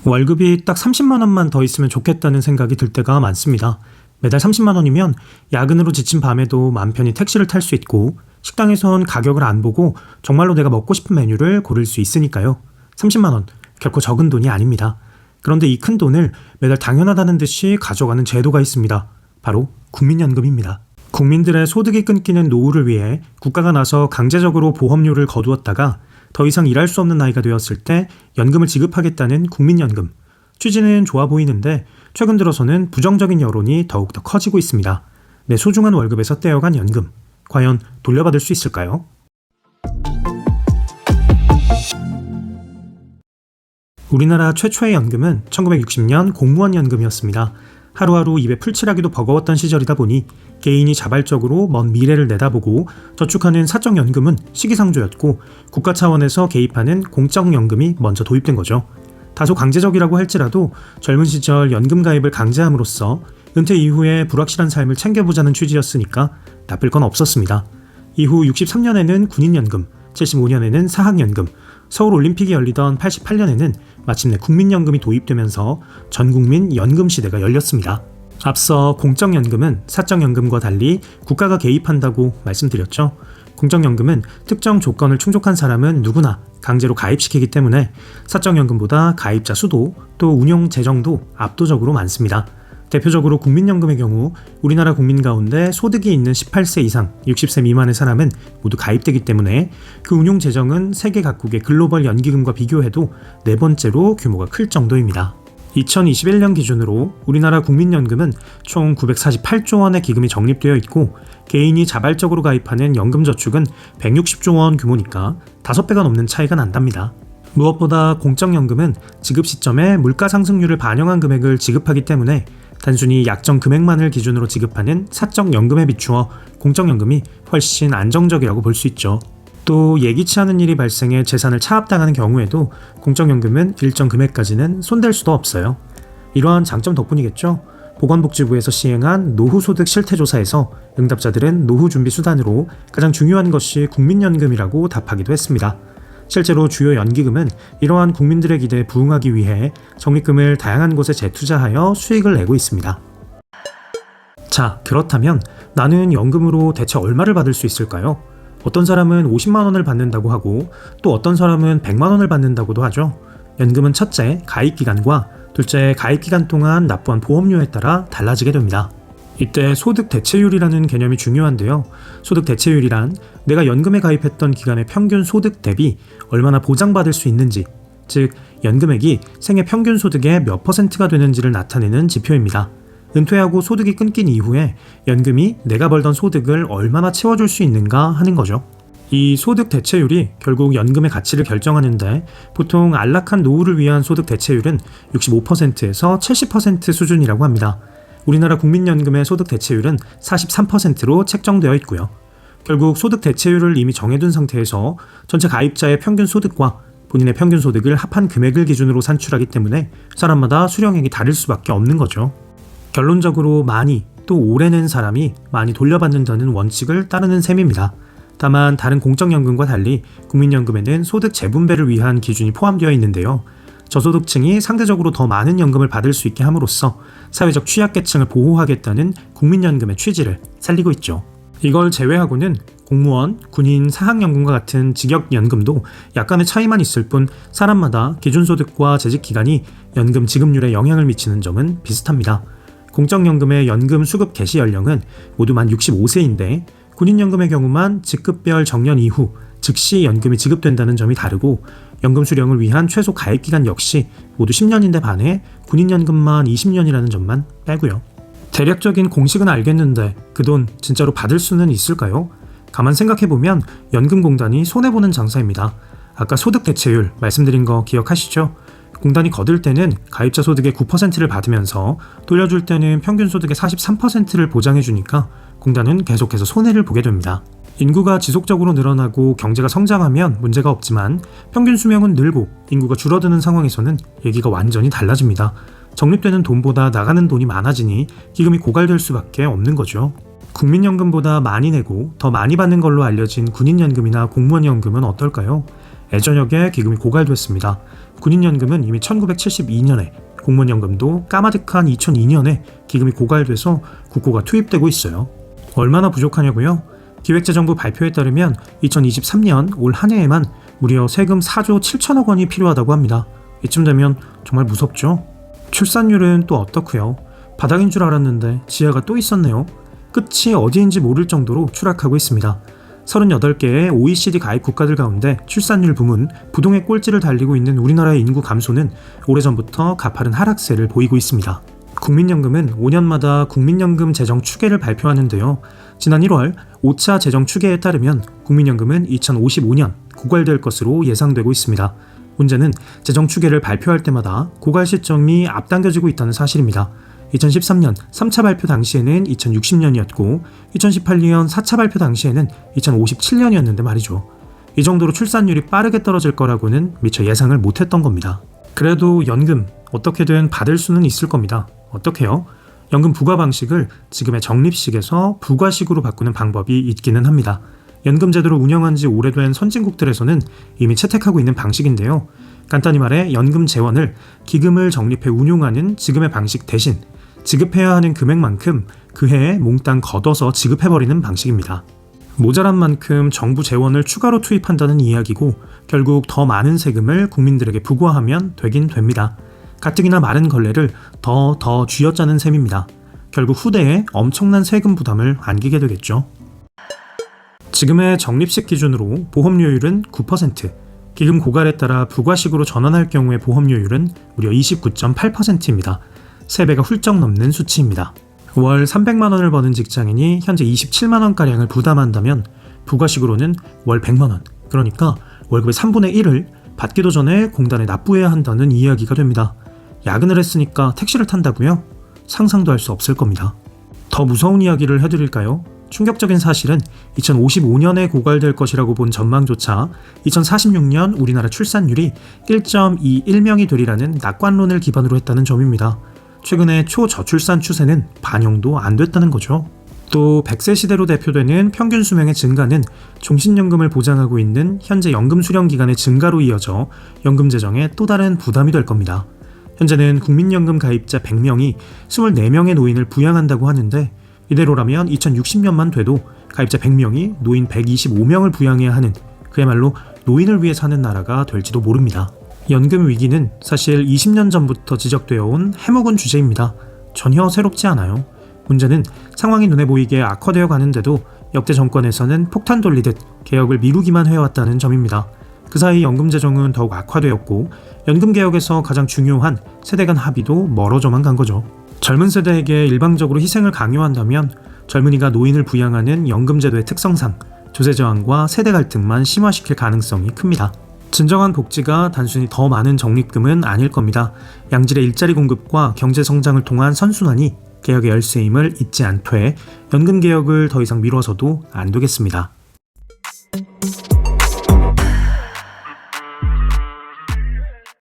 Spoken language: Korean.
월급이 딱 30만 원만 더 있으면 좋겠다는 생각이 들 때가 많습니다. 매달 30만 원이면 야근으로 지친 밤에도 맘 편히 택시를 탈 수 있고 식당에선 가격을 안 보고 정말로 내가 먹고 싶은 메뉴를 고를 수 있으니까요. 30만 원, 결코 적은 돈이 아닙니다. 그런데 이 큰 돈을 매달 당연하다는 듯이 가져가는 제도가 있습니다. 바로 국민연금입니다. 국민들의 소득이 끊기는 노후를 위해 국가가 나서 강제적으로 보험료를 거두었다가 더 이상 일할 수 없는 나이가 되었을 때 연금을 지급하겠다는 국민연금. 취지는 좋아 보이는데 최근 들어서는 부정적인 여론이 더욱더 커지고 있습니다. 내 소중한 월급에서 떼어간 연금. 과연 돌려받을 수 있을까요? 우리나라 최초의 연금은 1960년 공무원 연금이었습니다. 하루하루 입에 풀칠하기도 버거웠던 시절이다 보니 개인이 자발적으로 먼 미래를 내다보고 저축하는 사적연금은 시기상조였고 국가 차원에서 개입하는 공적연금이 먼저 도입된 거죠. 다소 강제적이라고 할지라도 젊은 시절 연금 가입을 강제함으로써 은퇴 이후에 불확실한 삶을 챙겨보자는 취지였으니까 나쁠 건 없었습니다. 이후 63년에는 군인연금, 75년에는 사학연금, 서울올림픽이 열리던 88년에는 마침내 국민연금이 도입되면서 전국민 연금 시대가 열렸습니다. 앞서 공적연금은 사적연금과 달리 국가가 개입한다고 말씀드렸죠. 공적연금은 특정 조건을 충족한 사람은 누구나 강제로 가입시키기 때문에 사적연금보다 가입자 수도 또 운용 재정도 압도적으로 많습니다. 대표적으로 국민연금의 경우 우리나라 국민 가운데 소득이 있는 18세 이상 60세 미만의 사람은 모두 가입되기 때문에 그 운용 재정은 세계 각국의 글로벌 연기금과 비교해도 네 번째로 규모가 클 정도입니다. 2021년 기준으로 우리나라 국민연금은 총 948조 원의 기금이 적립되어 있고 개인이 자발적으로 가입하는 연금저축은 160조 원 규모니까 5배가 넘는 차이가 난답니다. 무엇보다 공적연금은 지급 시점에 물가 상승률을 반영한 금액을 지급하기 때문에 단순히 약정 금액만을 기준으로 지급하는 사적연금에 비추어 공적연금이 훨씬 안정적이라고 볼 수 있죠. 또 예기치 않은 일이 발생해 재산을 차압당하는 경우에도 공적연금은 일정 금액까지는 손댈 수도 없어요. 이러한 장점 덕분이겠죠. 보건복지부에서 시행한 노후소득 실태조사에서 응답자들은 노후 준비 수단으로 가장 중요한 것이 국민연금이라고 답하기도 했습니다. 실제로 주요 연기금은 이러한 국민들의 기대에 부응하기 위해 적립금을 다양한 곳에 재투자하여 수익을 내고 있습니다. 자, 그렇다면 나는 연금으로 대체 얼마를 받을 수 있을까요? 어떤 사람은 50만 원을 받는다고 하고 또 어떤 사람은 100만 원을 받는다고도 하죠. 연금은 첫째, 가입기간과 둘째, 가입기간 동안 납부한 보험료에 따라 달라지게 됩니다. 이때 소득 대체율이라는 개념이 중요한데요. 소득 대체율이란 내가 연금에 가입했던 기간의 평균 소득 대비 얼마나 보장받을 수 있는지, 즉 연금액이 생애 평균 소득의 몇 %가 되는지를 나타내는 지표입니다. 은퇴하고 소득이 끊긴 이후에 연금이 내가 벌던 소득을 얼마나 채워줄 수 있는가 하는 거죠. 이 소득 대체율이 결국 연금의 가치를 결정하는데 보통 안락한 노후를 위한 소득 대체율은 65%에서 70% 수준이라고 합니다. 우리나라 국민연금의 소득 대체율은 43%로 책정되어 있고요. 결국 소득 대체율을 이미 정해둔 상태에서 전체 가입자의 평균 소득과 본인의 평균 소득을 합한 금액을 기준으로 산출하기 때문에 사람마다 수령액이 다를 수밖에 없는 거죠. 결론적으로 많이 또 오래 낸 사람이 많이 돌려받는다는 원칙을 따르는 셈입니다. 다만 다른 공적연금과 달리 국민연금에는 소득 재분배를 위한 기준이 포함되어 있는데요. 저소득층이 상대적으로 더 많은 연금을 받을 수 있게 함으로써 사회적 취약계층을 보호하겠다는 국민연금의 취지를 살리고 있죠. 이걸 제외하고는 공무원, 군인, 사학연금과 같은 직역연금도 약간의 차이만 있을 뿐 사람마다 기준소득과 재직기간이 연금 지급률에 영향을 미치는 점은 비슷합니다. 공적연금의 연금 수급 개시 연령은 모두 만 65세인데 군인연금의 경우만 직급별 정년 이후 즉시 연금이 지급된다는 점이 다르고 연금 수령을 위한 최소 가입기간 역시 모두 10년인데 반해 군인연금만 20년이라는 점만 빼고요. 대략적인 공식은 알겠는데 그 돈 진짜로 받을 수는 있을까요? 가만 생각해보면 연금공단이 손해보는 장사입니다. 아까 소득 대체율 말씀드린 거 기억하시죠? 공단이 거둘 때는 가입자 소득의 9%를 받으면서 돌려줄 때는 평균 소득의 43%를 보장해주니까 공단은 계속해서 손해를 보게 됩니다. 인구가 지속적으로 늘어나고 경제가 성장하면 문제가 없지만 평균 수명은 늘고 인구가 줄어드는 상황에서는 얘기가 완전히 달라집니다. 적립되는 돈보다 나가는 돈이 많아지니 기금이 고갈될 수밖에 없는 거죠. 국민연금보다 많이 내고 더 많이 받는 걸로 알려진 군인연금이나 공무원연금은 어떨까요? 애저녁에 기금이 고갈됐습니다. 군인연금은 이미 1972년에, 공무원연금도 까마득한 2002년에 기금이 고갈돼서 국고가 투입되고 있어요. 얼마나 부족하냐고요? 기획재정부 발표에 따르면 2023년 올 한 해에만 무려 세금 4조 7천억 원이 필요하다고 합니다. 이쯤 되면 정말 무섭죠? 출산율은 또 어떻고요? 바닥인 줄 알았는데 지하가 또 있었네요. 끝이 어디인지 모를 정도로 추락하고 있습니다. 38개의 OECD 가입 국가들 가운데 출산율 부문 부동의 꼴찌를 달리고 있는 우리나라의 인구 감소는 오래전부터 가파른 하락세를 보이고 있습니다. 국민연금은 5년마다 국민연금 재정 추계를 발표하는데요. 지난 1월 5차 재정 추계에 따르면 국민연금은 2055년 고갈될 것으로 예상되고 있습니다. 문제는 재정 추계를 발표할 때마다 고갈 시점이 앞당겨지고 있다는 사실입니다. 2013년 3차 발표 당시에는 2060년이었고 2018년 4차 발표 당시에는 2057년이었는데 말이죠. 이 정도로 출산율이 빠르게 떨어질 거라고는 미처 예상을 못했던 겁니다. 그래도 연금 어떻게든 받을 수는 있을 겁니다. 어떻게요? 연금 부과 방식을 지금의 적립식에서 부과식으로 바꾸는 방법이 있기는 합니다. 연금 제도를 운영한 지 오래된 선진국들에서는 이미 채택하고 있는 방식인데요. 간단히 말해 연금 재원을 기금을 적립해 운용하는 지금의 방식 대신 지급해야 하는 금액만큼 그 해에 몽땅 걷어서 지급해버리는 방식입니다. 모자란 만큼 정부 재원을 추가로 투입한다는 이야기고 결국 더 많은 세금을 국민들에게 부과하면 되긴 됩니다. 가뜩이나 많은 걸레를 더 쥐어짜는 셈입니다. 결국 후대에 엄청난 세금 부담을 안기게 되겠죠. 지금의 적립식 기준으로 보험료율은 9%, 기금 고갈에 따라 부과식으로 전환할 경우의 보험료율은 무려 29.8%입니다. 3배가 훌쩍 넘는 수치입니다. 월 300만 원을 버는 직장인이 현재 27만 원가량을 부담한다면 부과식으로는 월 100만 원, 그러니까 월급의 3분의 1을 받기도 전에 공단에 납부해야 한다는 이야기가 됩니다. 야근을 했으니까 택시를 탄다고요? 상상도 할 수 없을 겁니다. 더 무서운 이야기를 해드릴까요? 충격적인 사실은 2055년에 고갈될 것이라고 본 전망조차 2046년 우리나라 출산율이 1.21명이 되리라는 낙관론을 기반으로 했다는 점입니다. 최근에 초저출산 추세는 반영도 안 됐다는 거죠. 또 100세 시대로 대표되는 평균 수명의 증가는 종신연금을 보장하고 있는 현재 연금 수령 기간의 증가로 이어져 연금 재정에 또 다른 부담이 될 겁니다. 현재는 국민연금 가입자 100명이 24명의 노인을 부양한다고 하는데 이대로라면 2060년만 돼도 가입자 100명이 노인 125명을 부양해야 하는 그야말로 노인을 위해 사는 나라가 될지도 모릅니다. 연금 위기는 사실 20년 전부터 지적되어 온 해묵은 주제입니다. 전혀 새롭지 않아요. 문제는 상황이 눈에 보이게 악화되어 가는데도 역대 정권에서는 폭탄 돌리듯 개혁을 미루기만 해왔다는 점입니다. 그 사이 연금 재정은 더욱 악화되었고 연금 개혁에서 가장 중요한 세대 간 합의도 멀어져만 간 거죠. 젊은 세대에게 일방적으로 희생을 강요한다면 젊은이가 노인을 부양하는 연금제도의 특성상 조세 저항과 세대 갈등만 심화시킬 가능성이 큽니다. 진정한 복지가 단순히 더 많은 적립금은 아닐 겁니다. 양질의 일자리 공급과 경제 성장을 통한 선순환이 개혁의 열쇠임을 잊지 않되 연금 개혁을 더 이상 미뤄서도 안 되겠습니다.